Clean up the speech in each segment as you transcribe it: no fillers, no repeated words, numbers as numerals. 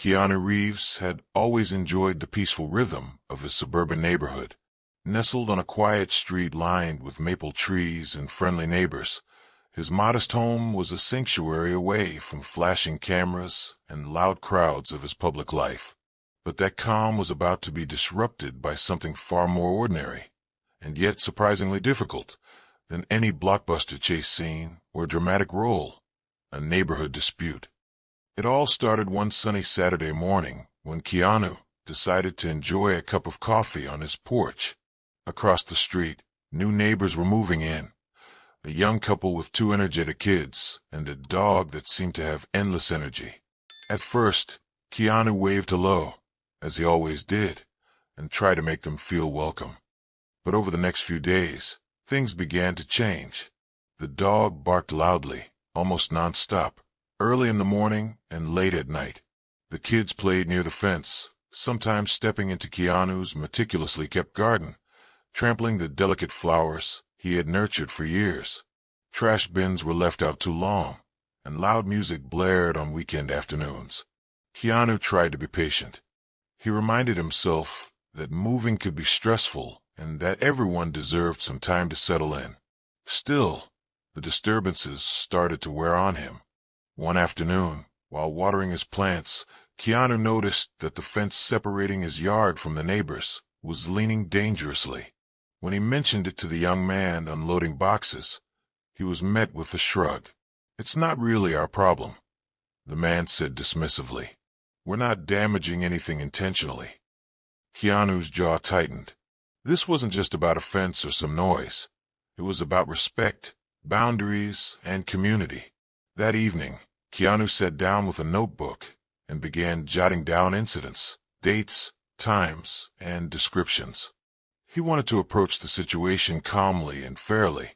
Keanu Reeves had always enjoyed the peaceful rhythm of his suburban neighborhood. Nestled on a quiet street lined with maple trees and friendly neighbors, his modest home was a sanctuary away from flashing cameras and loud crowds of his public life. But that calm was about to be disrupted by something far more ordinary, and yet surprisingly difficult, than any blockbuster chase scene or dramatic role: a neighborhood dispute. It all started one sunny Saturday morning when Keanu decided to enjoy a cup of coffee on his porch. Across the street, new neighbors were moving in. A young couple with two energetic kids and a dog that seemed to have endless energy. At first, Keanu waved hello, as he always did, and tried to make them feel welcome. But over the next few days, things began to change. The dog barked loudly, almost non-stop, early in the morning and late at night. The kids played near the fence, sometimes stepping into Keanu's meticulously kept garden, trampling the delicate flowers he had nurtured for years. Trash bins were left out too long, and loud music blared on weekend afternoons. Keanu tried to be patient. He reminded himself that moving could be stressful and that everyone deserved some time to settle in. Still, the disturbances started to wear on him. One afternoon, while watering his plants, Keanu noticed that the fence separating his yard from the neighbors was leaning dangerously. When he mentioned it to the young man unloading boxes, he was met with a shrug. "It's not really our problem," the man said dismissively. "We're not damaging anything intentionally." Keanu's jaw tightened. This wasn't just about a fence or some noise. It was about respect, boundaries, and community. That evening, Keanu sat down with a notebook and began jotting down incidents, dates, times, and descriptions. He wanted to approach the situation calmly and fairly,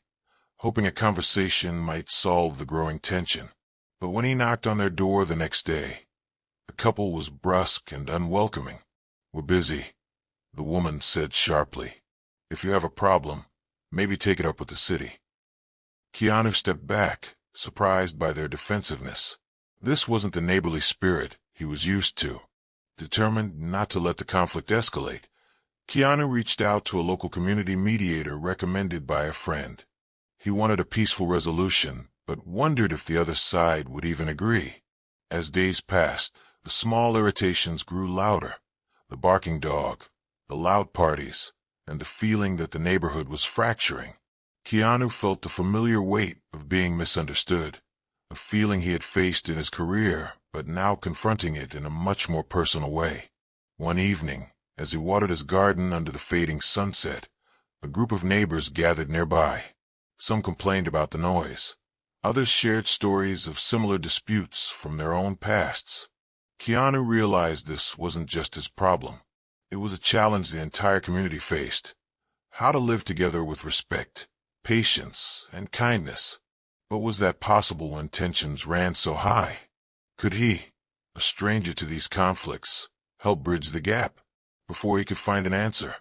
hoping a conversation might solve the growing tension. But when he knocked on their door the next day, the couple was brusque and unwelcoming. "We're busy," the woman said sharply. "If you have a problem, maybe take it up with the city." Keanu stepped back, surprised by their defensiveness. This wasn't the neighborly spirit he was used to. Determined not to let the conflict escalate, Keanu reached out to a local community mediator recommended by a friend. He wanted a peaceful resolution, but wondered if the other side would even agree. As days passed, the small irritations grew louder. The barking dog, the loud parties, and the feeling that the neighborhood was fracturing. Keanu felt the familiar weight of being misunderstood, a feeling he had faced in his career, but now confronting it in a much more personal way. One evening, as he watered his garden under the fading sunset, a group of neighbors gathered nearby. Some complained about the noise. Others shared stories of similar disputes from their own pasts. Keanu realized this wasn't just his problem. It was a challenge the entire community faced. How to live together with respect, patience, and kindness. But was that possible when tensions ran so high? Could he, a stranger to these conflicts, help bridge the gap? Before he could find an answer,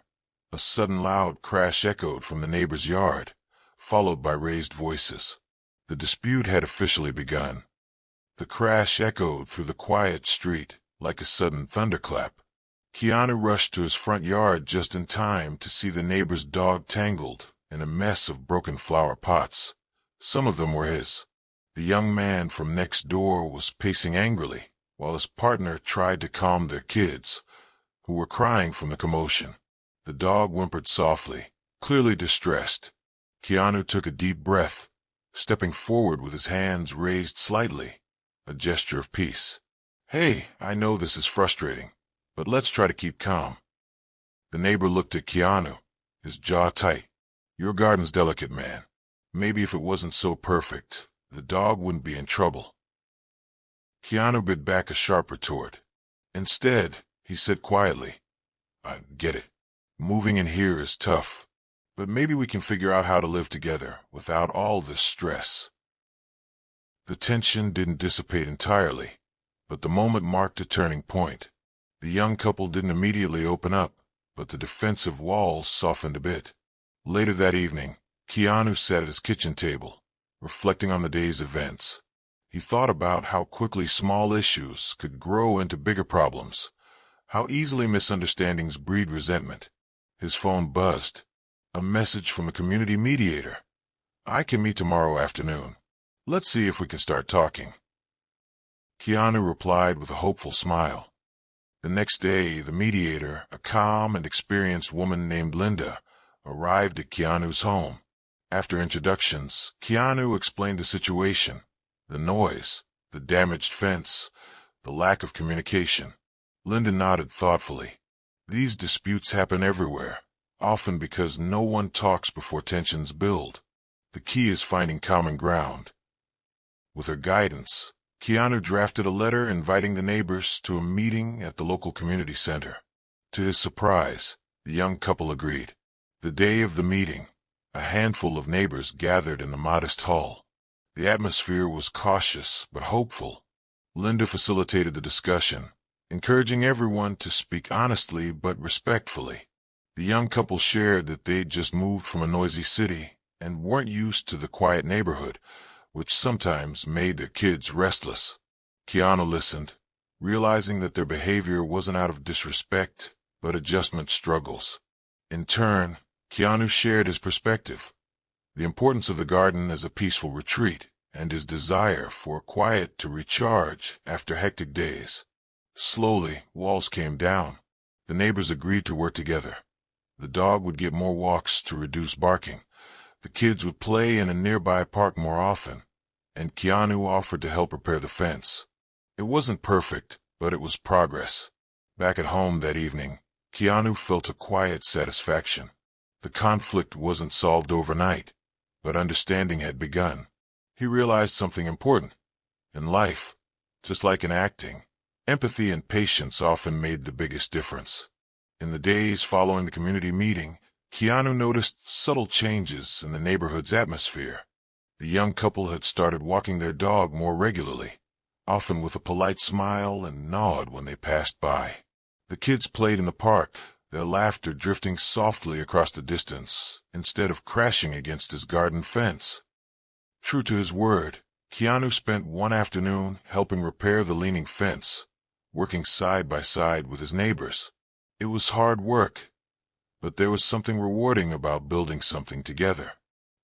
a sudden loud crash echoed from the neighbor's yard, followed by raised voices. The dispute had officially begun. The crash echoed through the quiet street like a sudden thunderclap. Keanu rushed to his front yard just in time to see the neighbor's dog tangled in a mess of broken flower pots. Some of them were his. The young man from next door was pacing angrily, while his partner tried to calm their kids, who were crying from the commotion. The dog whimpered softly, clearly distressed. Keanu took a deep breath, stepping forward with his hands raised slightly, a gesture of peace. "Hey, I know this is frustrating, but let's try to keep calm." The neighbor looked at Keanu, his jaw tight. "Your garden's delicate, man. Maybe if it wasn't so perfect, the dog wouldn't be in trouble." Keanu bit back a sharp retort. Instead, he said quietly, "I get it. Moving in here is tough, but maybe we can figure out how to live together without all this stress." The tension didn't dissipate entirely, but the moment marked a turning point. The young couple didn't immediately open up, but the defensive walls softened a bit. Later that evening, Keanu sat at his kitchen table, reflecting on the day's events. He thought about how quickly small issues could grow into bigger problems, how easily misunderstandings breed resentment. His phone buzzed. A message from a community mediator. "I can meet tomorrow afternoon. Let's see if we can start talking." Keanu replied with a hopeful smile. The next day, the mediator, a calm and experienced woman named Linda, arrived at Keanu's home. After introductions, Keanu explained the situation, the noise, the damaged fence, the lack of communication. Linda nodded thoughtfully. These disputes happen everywhere, often because no one talks before tensions build. The key is finding common ground. With her guidance, Keanu drafted a letter inviting the neighbors to a meeting at the local community center. To his surprise, the young couple agreed. The day of the meeting, a handful of neighbors gathered in the modest hall. The atmosphere was cautious but hopeful. Linda facilitated the discussion, encouraging everyone to speak honestly but respectfully. The young couple shared that they'd just moved from a noisy city and weren't used to the quiet neighborhood, which sometimes made their kids restless. Keanu listened, realizing that their behavior wasn't out of disrespect, but adjustment struggles. In turn, Keanu shared his perspective, the importance of the garden as a peaceful retreat, and his desire for quiet to recharge after hectic days. Slowly, walls came down. The neighbors agreed to work together. The dog would get more walks to reduce barking. The kids would play in a nearby park more often, and Keanu offered to help repair the fence. It wasn't perfect, but it was progress. Back at home that evening, Keanu felt a quiet satisfaction. The conflict wasn't solved overnight, but understanding had begun. He realized something important. In life, just like in acting, empathy and patience often made the biggest difference. In the days following the community meeting, Keanu noticed subtle changes in the neighborhood's atmosphere. The young couple had started walking their dog more regularly, often with a polite smile and nod when they passed by. The kids played in the park, their laughter drifting softly across the distance instead of crashing against his garden fence. True to his word, Keanu spent one afternoon helping repair the leaning fence, working side by side with his neighbors. It was hard work, but there was something rewarding about building something together.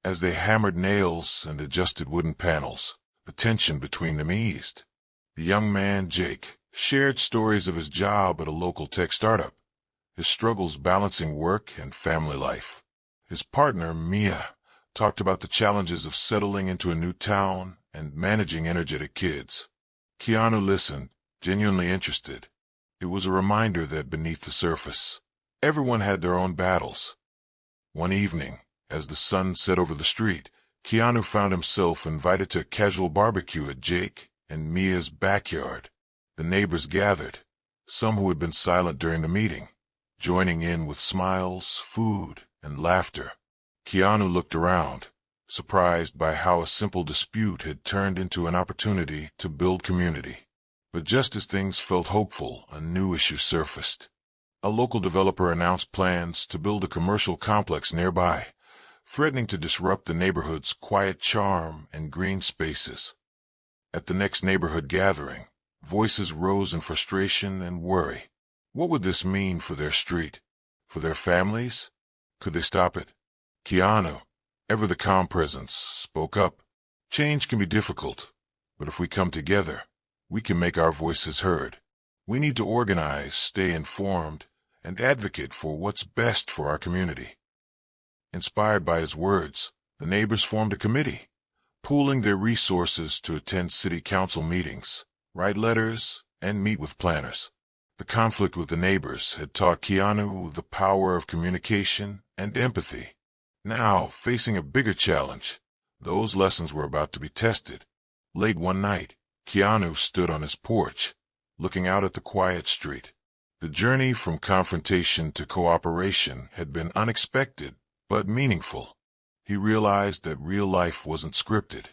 As they hammered nails and adjusted wooden panels, the tension between them eased. The young man, Jake, shared stories of his job at a local tech startup, his struggles balancing work and family life. His partner, Mia, talked about the challenges of settling into a new town and managing energetic kids. Keanu listened, genuinely interested. It was a reminder that beneath the surface, everyone had their own battles. One evening, as the sun set over the street, Keanu found himself invited to a casual barbecue at Jake and Mia's backyard. The neighbors gathered, some who had been silent during the meeting, joining in with smiles, food, and laughter. Keanu looked around, surprised by how a simple dispute had turned into an opportunity to build community. But just as things felt hopeful, a new issue surfaced. A local developer announced plans to build a commercial complex nearby, threatening to disrupt the neighborhood's quiet charm and green spaces. At the next neighborhood gathering, voices rose in frustration and worry. What would this mean for their street? For their families? Could they stop it? Keanu, ever the calm presence, spoke up. Change can be difficult, but if we come together, we can make our voices heard. We need to organize, stay informed, and advocate for what's best for our community. Inspired by his words, the neighbors formed a committee, pooling their resources to attend city council meetings, write letters, and meet with planners. The conflict with the neighbors had taught Keanu the power of communication and empathy. Now, facing a bigger challenge, those lessons were about to be tested. Late one night, Keanu stood on his porch, looking out at the quiet street. The journey from confrontation to cooperation had been unexpected, but meaningful. He realized that real life wasn't scripted,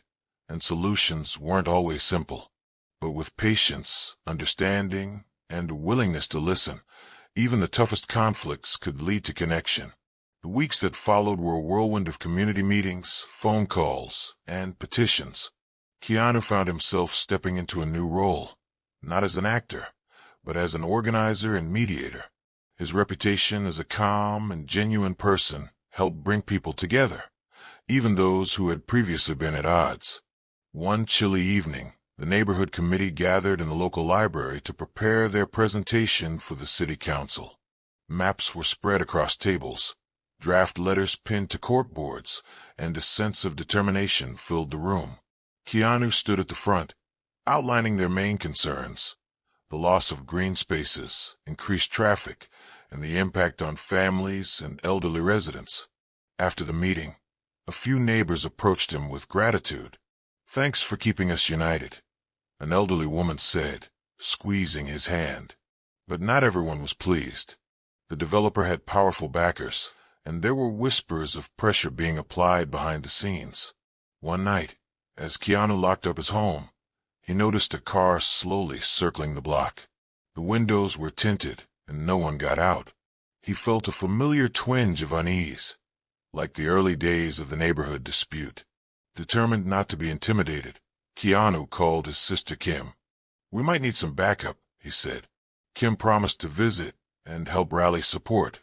and solutions weren't always simple. But with patience, understanding, and a willingness to listen, even the toughest conflicts could lead to connection. The weeks that followed were a whirlwind of community meetings, phone calls, and petitions. Keanu found himself stepping into a new role, not as an actor, but as an organizer and mediator. His reputation as a calm and genuine person helped bring people together, even those who had previously been at odds. One chilly evening, the neighborhood committee gathered in the local library to prepare their presentation for the city council. Maps were spread across tables, draft letters pinned to corkboards, and a sense of determination filled the room. Keanu stood at the front, outlining their main concerns: the loss of green spaces, increased traffic, and the impact on families and elderly residents. After the meeting, a few neighbors approached him with gratitude. "Thanks for keeping us united," an elderly woman said, squeezing his hand. But not everyone was pleased. The developer had powerful backers, and there were whispers of pressure being applied behind the scenes. One night, as Keanu locked up his home, he noticed a car slowly circling the block. The windows were tinted, and no one got out. He felt a familiar twinge of unease, like the early days of the neighborhood dispute. Determined not to be intimidated, Keanu called his sister Kim. "We might need some backup," he said. Kim promised to visit and help rally support.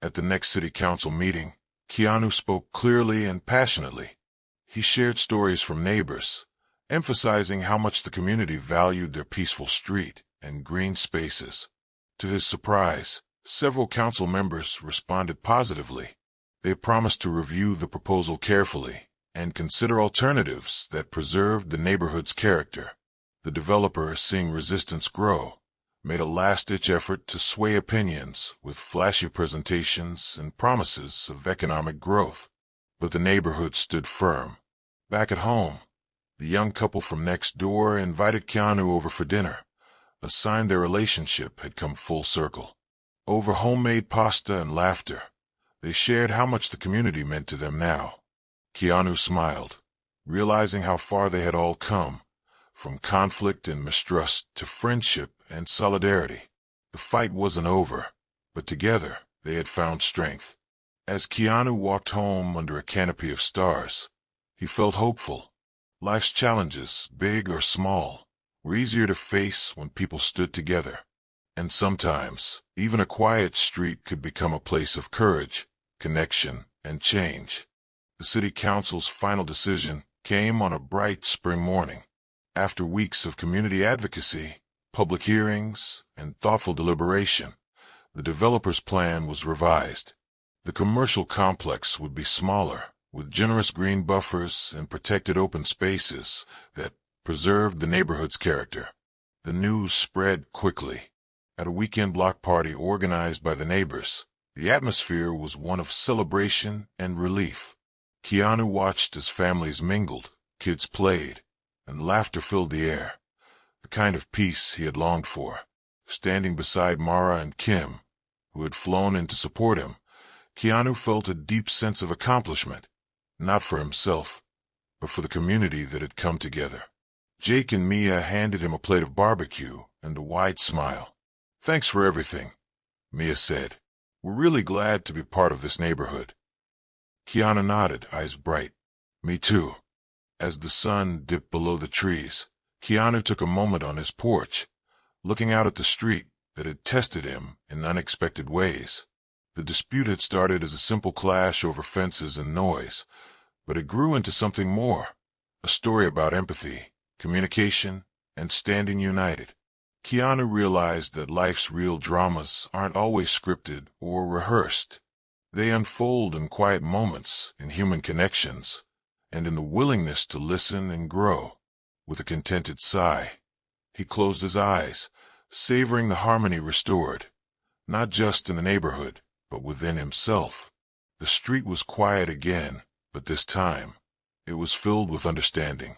At the next city council meeting, Keanu spoke clearly and passionately. He shared stories from neighbors, emphasizing how much the community valued their peaceful street and green spaces. To his surprise, several council members responded positively. They promised to review the proposal carefully and consider alternatives that preserved the neighborhood's character. The developer, seeing resistance grow, made a last-ditch effort to sway opinions with flashy presentations and promises of economic growth. But the neighborhood stood firm. Back at home, the young couple from next door invited Keanu over for dinner, a sign their relationship had come full circle. Over homemade pasta and laughter, they shared how much the community meant to them now. Keanu smiled, realizing how far they had all come, from conflict and mistrust to friendship and solidarity. The fight wasn't over, but together they had found strength. As Keanu walked home under a canopy of stars, he felt hopeful. Life's challenges, big or small, were easier to face when people stood together. And sometimes, even a quiet street could become a place of courage, connection, and change. The city council's final decision came on a bright spring morning. After weeks of community advocacy, public hearings, and thoughtful deliberation, the developer's plan was revised. The commercial complex would be smaller, with generous green buffers and protected open spaces that preserved the neighborhood's character. The news spread quickly. At a weekend block party organized by the neighbors, the atmosphere was one of celebration and relief. Keanu watched as families mingled, kids played, and laughter filled the air, the kind of peace he had longed for. Standing beside Mara and Kim, who had flown in to support him, Keanu felt a deep sense of accomplishment, not for himself, but for the community that had come together. Jake and Mia handed him a plate of barbecue and a wide smile. "Thanks for everything," Mia said. "We're really glad to be part of this neighborhood." Keanu nodded, eyes bright. "Me too." As the sun dipped below the trees, Keanu took a moment on his porch, looking out at the street that had tested him in unexpected ways. The dispute had started as a simple clash over fences and noise, but it grew into something more, a story about empathy, communication, and standing united. Keanu realized that life's real dramas aren't always scripted or rehearsed. They unfold in quiet moments, in human connections, and in the willingness to listen and grow. With a contented sigh, he closed his eyes, savoring the harmony restored, not just in the neighborhood, but within himself. The street was quiet again, but this time, it was filled with understanding.